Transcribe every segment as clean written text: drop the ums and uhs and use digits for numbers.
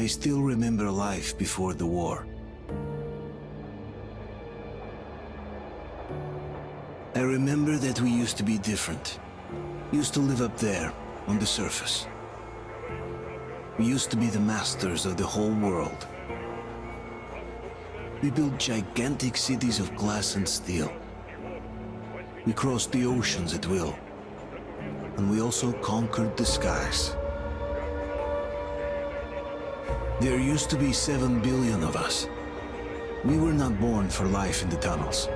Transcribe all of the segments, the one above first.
I still remember life before the war. I remember that we used to be different. Used to live up there, on the surface. We used to be the masters of the whole world. We built gigantic cities of glass and steel. We crossed the oceans at will. And we also conquered the skies. There used to be 7 billion of us. We were not born for life in the tunnels.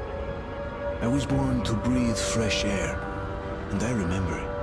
I was born to breathe fresh air, and I remember it.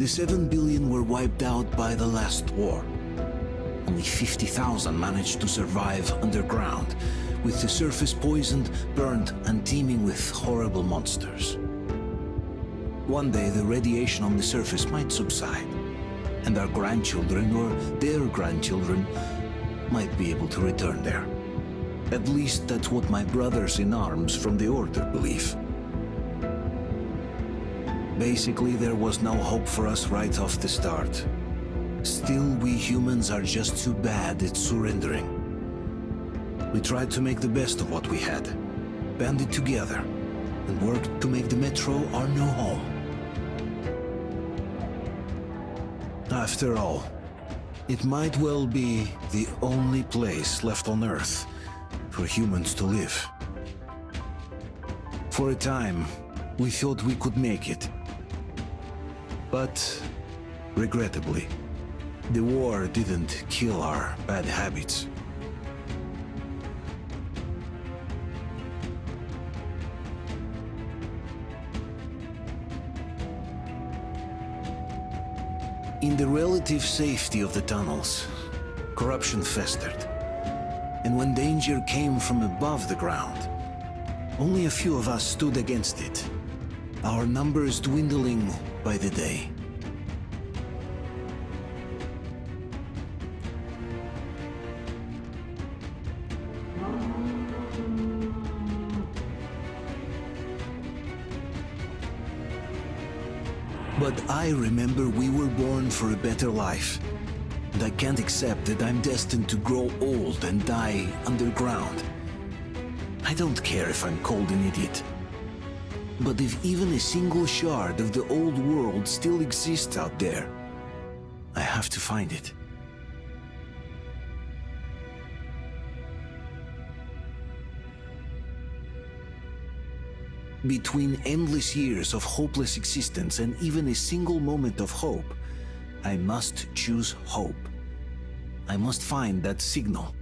The 7 billion were wiped out by the last war. Only 50,000 managed to survive underground, with the surface poisoned, burned, and teeming with horrible monsters. One day the radiation on the surface might subside, and our grandchildren or their grandchildren might be able to return there. At least that's what my brothers in arms from the Order believe. Basically, there was no hope for us right off the start. Still, we humans are just too bad at surrendering. We tried to make the best of what we had, banded together, and worked to make the Metro our new home. After all, it might well be the only place left on Earth for humans to live. For a time, we thought we could make it. But, regrettably, the war didn't kill our bad habits. In the relative safety of the tunnels, corruption festered. And when danger came from above the ground, only a few of us stood against it, our numbers dwindling by the day. But I remember we were born for a better life, and I can't accept that I'm destined to grow old and die underground. I don't care if I'm called an idiot. But if even a single shard of the old world still exists out there, I have to find it. Between endless years of hopeless existence and even a single moment of hope, I must choose hope. I must find that signal.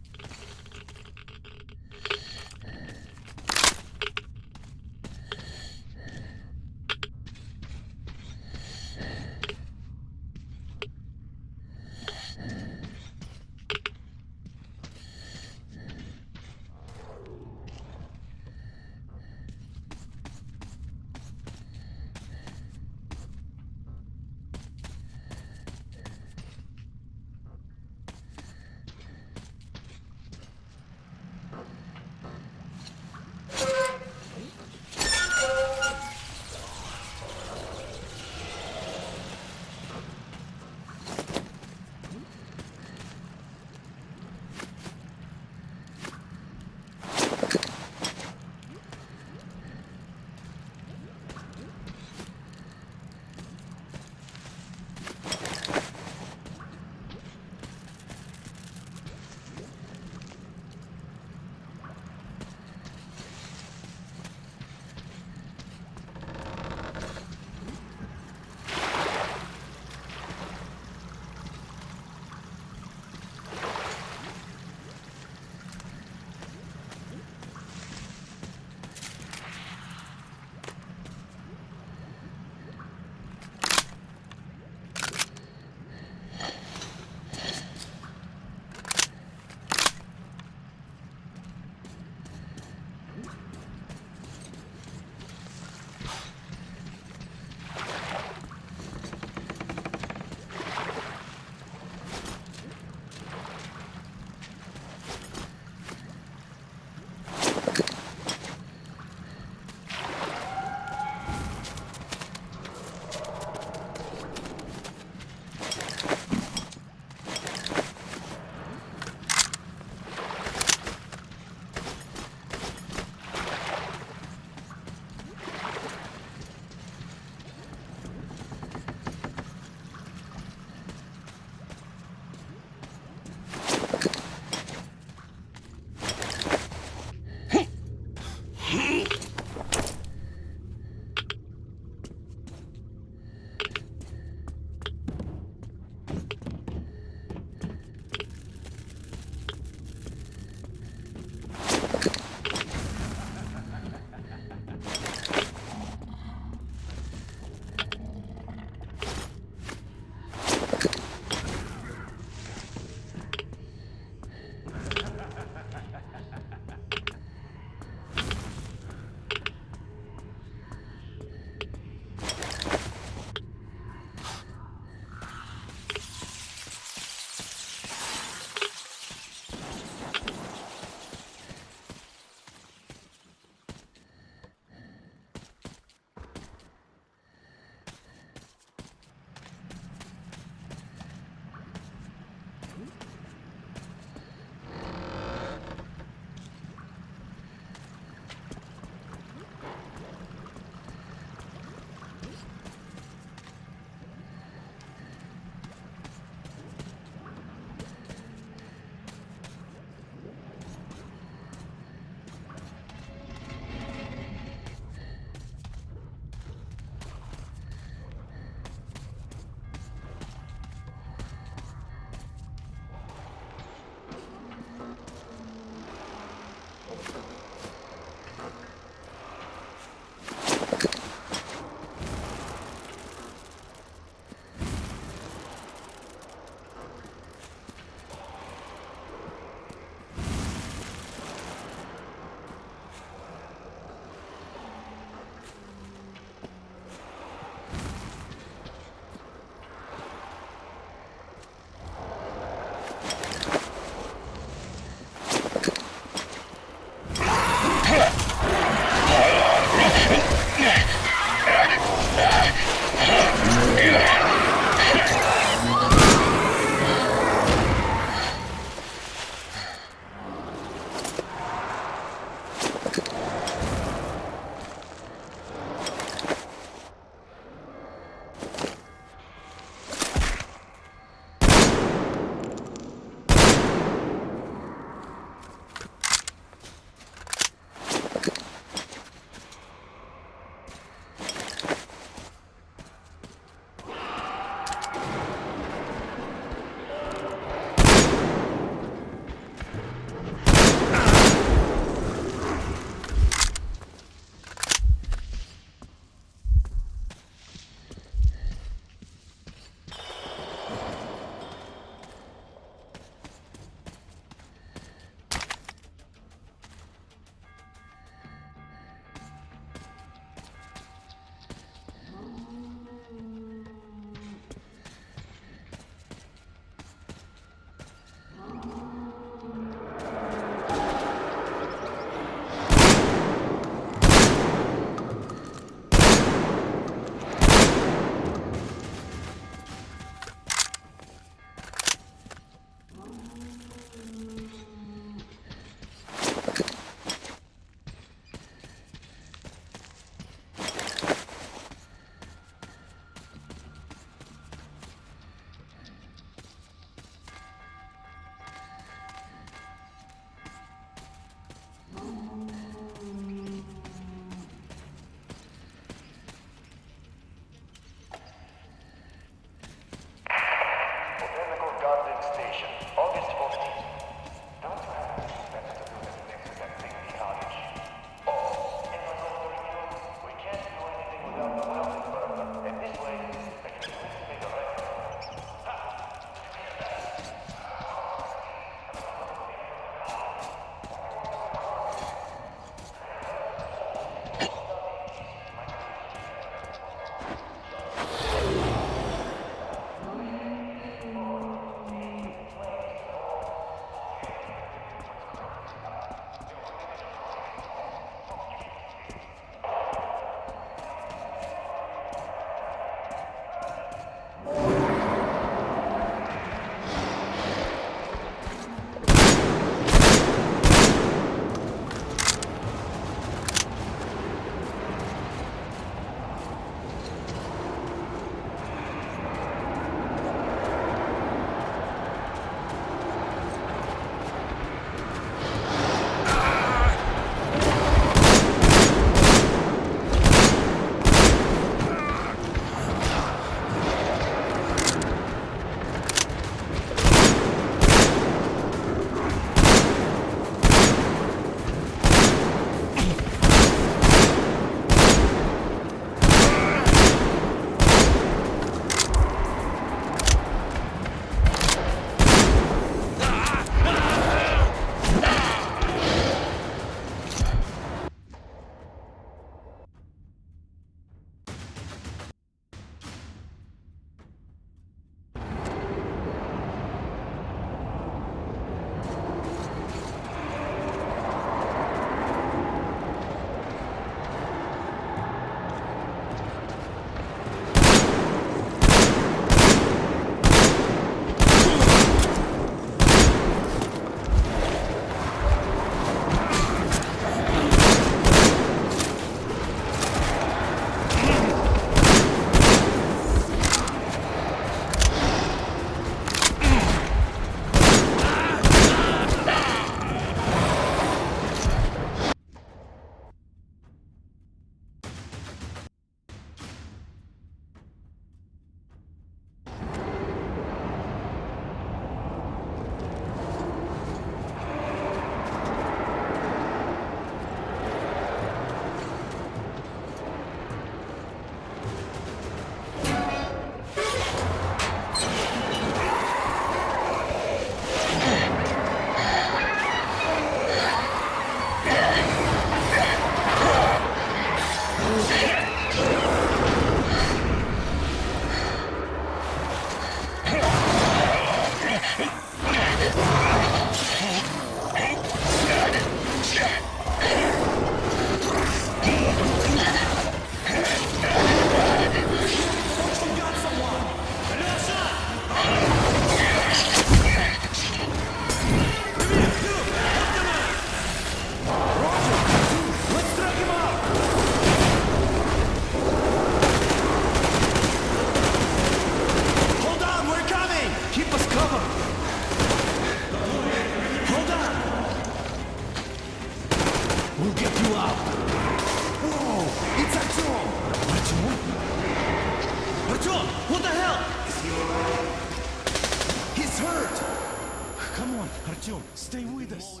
Stay with us.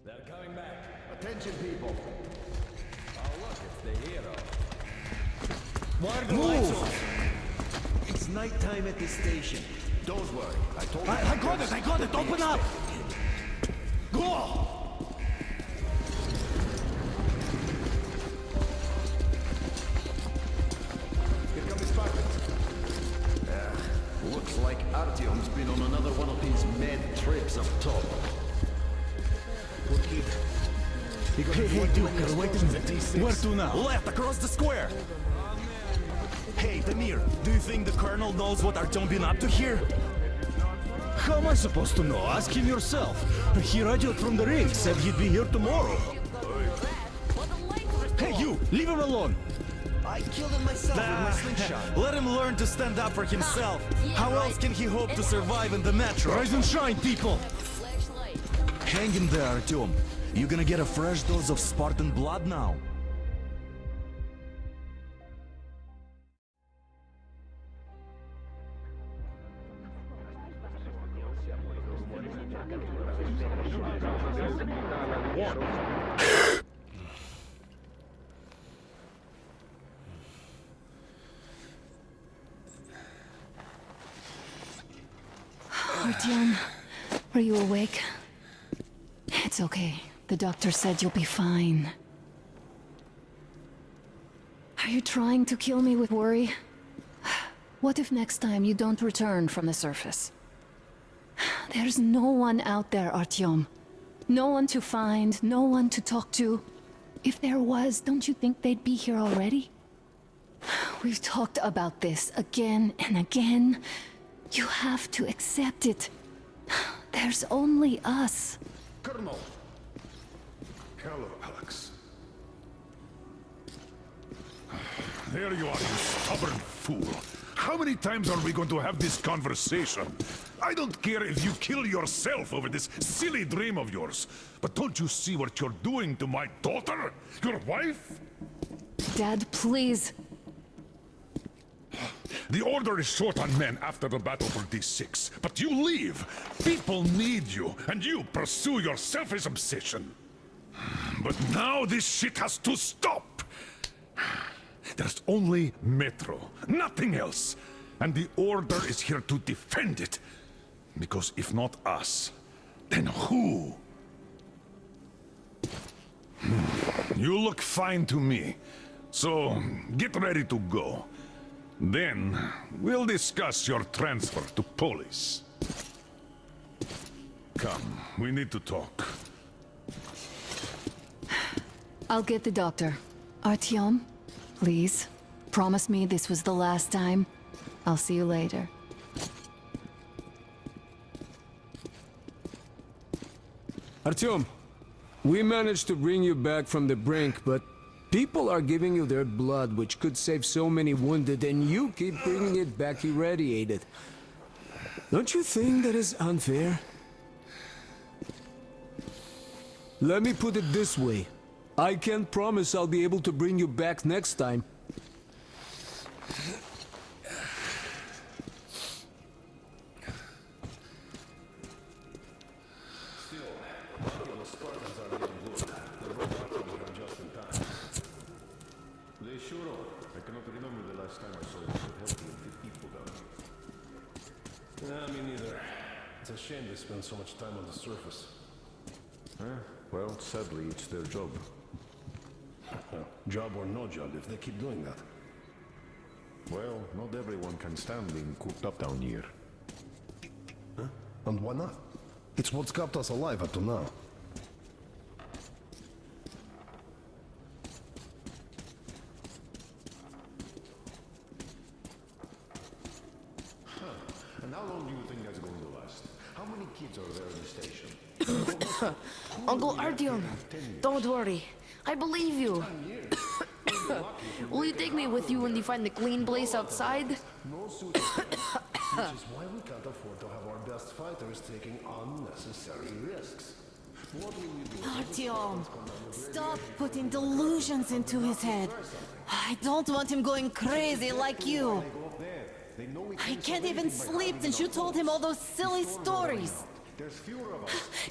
They're coming back. Attention, people. Oh, look, it's the hero. Why are the lights off? It's nighttime at the station. Don't worry. I told you. I got it. Open up. Go! Here come the Spartans. Looks like Artyom's been on another one of his mad trips up top. Poor kid. Hey, dude, wait a minute. Where to now? Left, across the square! Hey, Damir, do you think the Colonel knows what Artyom been up to here? How am I supposed to know? Ask him yourself. He radioed from the ring, said he'd be here tomorrow. Hey, you! Leave him alone! I killed him myself with my slingshot. Let him learn to stand up for himself. How else can he hope to survive in the metro? Rise and shine, people! Hang in there, Artyom. You gonna get a fresh dose of Spartan blood now? Artyom, are you awake? It's okay. The doctor said you'll be fine. Are you trying to kill me with worry? What if next time you don't return from the surface? There's no one out there, Artyom. No one to find, no one to talk to. If there was, don't you think they'd be here already? We've talked about this again and again. You have to accept it. There's only us. Colonel! Hello, Alex. There you are, you stubborn fool. How many times are we going to have this conversation? I don't care if you kill yourself over this silly dream of yours, but don't you see what you're doing to my daughter? Your wife? Dad, please. The Order is short on men after the battle for D6, but you leave. People need you, and you pursue your selfish obsession. But now this shit has to stop. There's only Metro, nothing else. And the Order is here to defend it. Because if not us, then who? You look fine to me. So, get ready to go. Then, we'll discuss your transfer to Polis. Come, we need to talk. I'll get the doctor. Artyom, please. Promise me this was the last time. I'll see you later. Artyom, we managed to bring you back from the brink, but people are giving you their blood, which could save so many wounded, and you keep bringing it back irradiated. Don't you think that is unfair? Let me put it this way. I can't promise I'll be able to bring you back next time. They sure are. I cannot remember the last time I saw you so healthy and fit people down here. Nah, me neither. It's a shame they spend so much time on the surface. Huh? Well, sadly, it's their job. Job or no job, if they keep doing that. Well, not everyone can stand being cooped up down here. Huh? And why not? It's what's kept us alive up to now. And how long do you think that's going to last? How many kids are there in the station? Uncle Artyom, don't worry. I believe you. Will you take me with you when you find the clean place outside? No suit. Which is why we can't afford to have our best fighters taking unnecessary risks. What will you do? Artyom, stop putting delusions into his head. I don't want him going crazy like you. I can't even sleep since you told him all those silly stories.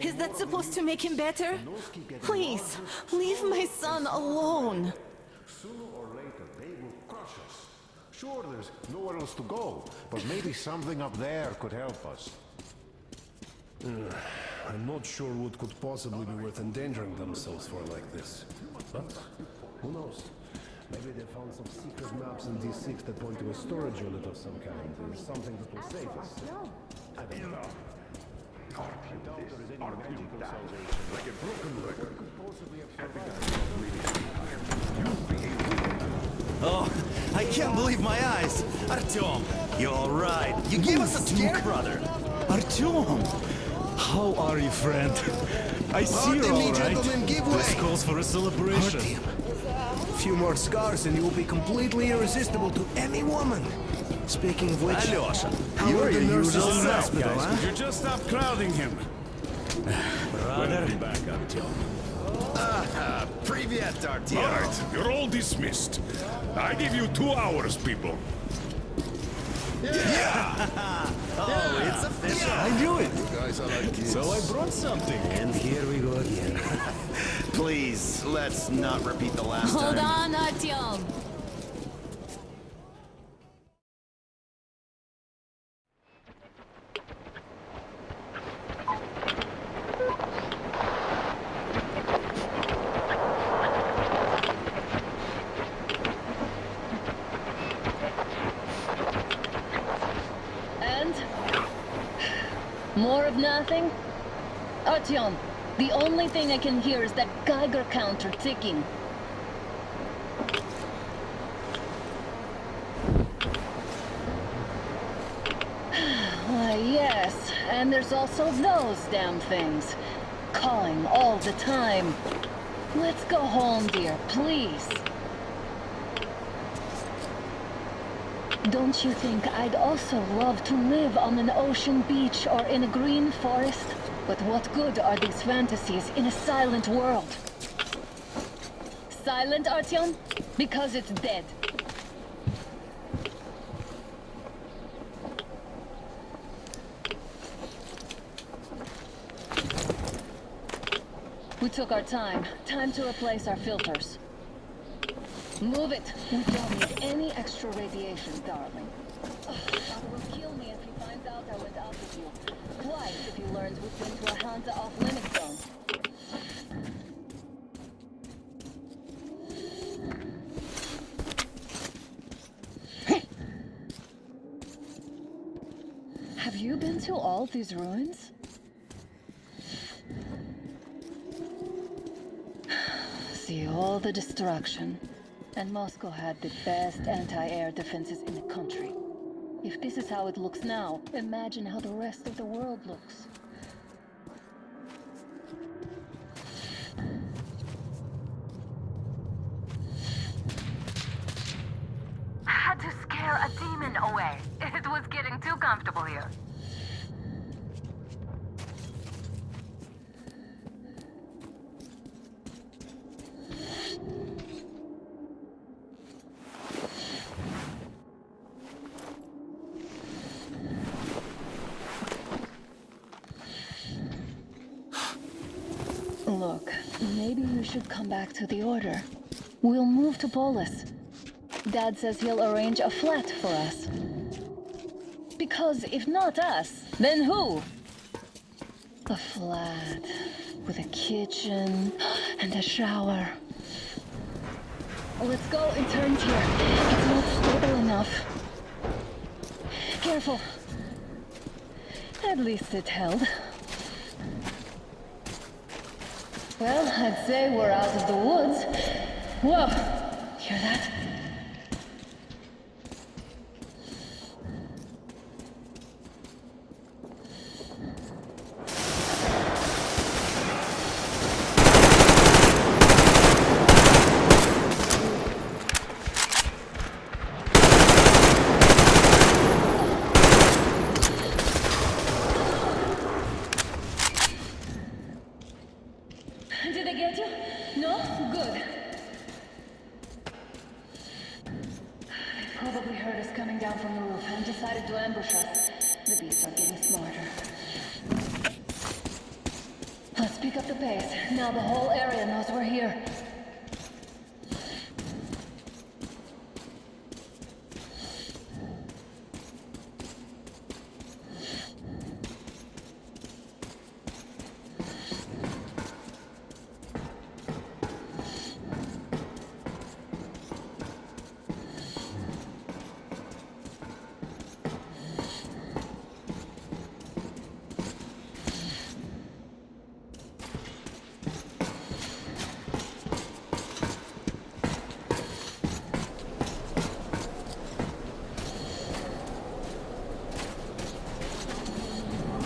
Is that supposed to make him better? Please, leave my son alone. Sooner or later, they will crush us. Sure, there's nowhere else to go, but maybe something up there could help us. I'm not sure what could possibly be worth endangering themselves for like this. But who knows? Maybe they found some secret maps in D6 that point to a storage unit of some kind. There's something that will save us. I don't know. I doubt there is any magical salvation. Like a broken record could possibly have survived. Oh, I can't believe my eyes! Artyom, you're alright. You gave us a scare, brother. Artyom! How are you, friend? I see you're all right. This calls for a celebration. A few more scars and you will be completely irresistible to any woman. Speaking of which, Alyosha, how you're are the your nurses usual in the self, hospital, guys. huh? Could you just stop crowding him? Brother. Back, Artyom. Привет, Artyom. All right, you're all dismissed. I give you 2 hours, people. Oh, it's official. I knew it. Guys are like kids. So I brought something. And here we go again. Please, let's not repeat the last Hold time. on, Artyom. And? More of nothing? Artyom, the only thing I can hear is that Geiger counter ticking. Why, yes, and there's also those damn things. Calling all the time. Let's go home, dear, please. Don't you think I'd also love to live on an ocean beach or in a green forest? But what good are these fantasies in a silent world? Silent, Artyom? Because it's dead. We took our time. Time to replace our filters. Move it. We don't need any extra radiation, darling. Father will kill me if he finds out I went out with you. Twice if he learns we've been to a Hansa off-limit zone. Have you been to all these ruins? See all the destruction. And Moscow had the best anti-air defenses in the country. If this is how it looks now, imagine how the rest of the world looks. Had to scare a demon away. It was getting too comfortable here. Look, maybe you should come back to the Order. We'll move to Polis. Dad says he'll arrange a flat for us. Because if not us, then who? A flat with a kitchen and a shower. Let's go. It turns here. It's not stable enough. Careful. At least it held. Well, I'd say we're out of the woods. Whoa! Hear that? Did I get you? No? Good. They probably heard us coming down from the roof and decided to ambush us. The beasts are getting smarter. Let's pick up the pace. Now the whole area knows we're here.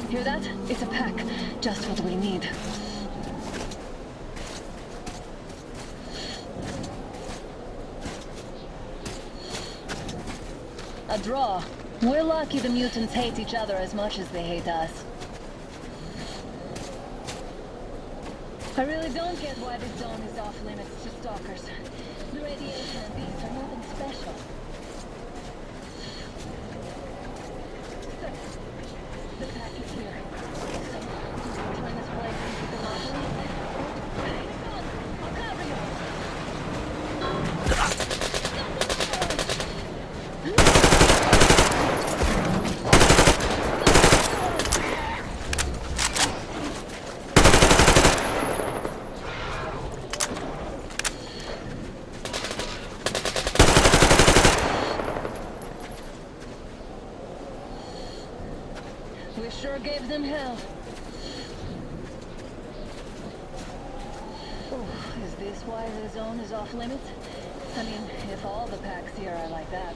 Hear that? It's a pack. Just what we need. A draw. We're lucky the mutants hate each other as much as they hate us. I really don't get why this zone is off limits to stalkers. The radiation and beasts are nothing special. The pack is here. So, turn this place into the monopoly. Hang on! I'll cover you! We sure gave them hell. Oh, is this why the zone is off limits? I mean, if all the packs here are like that.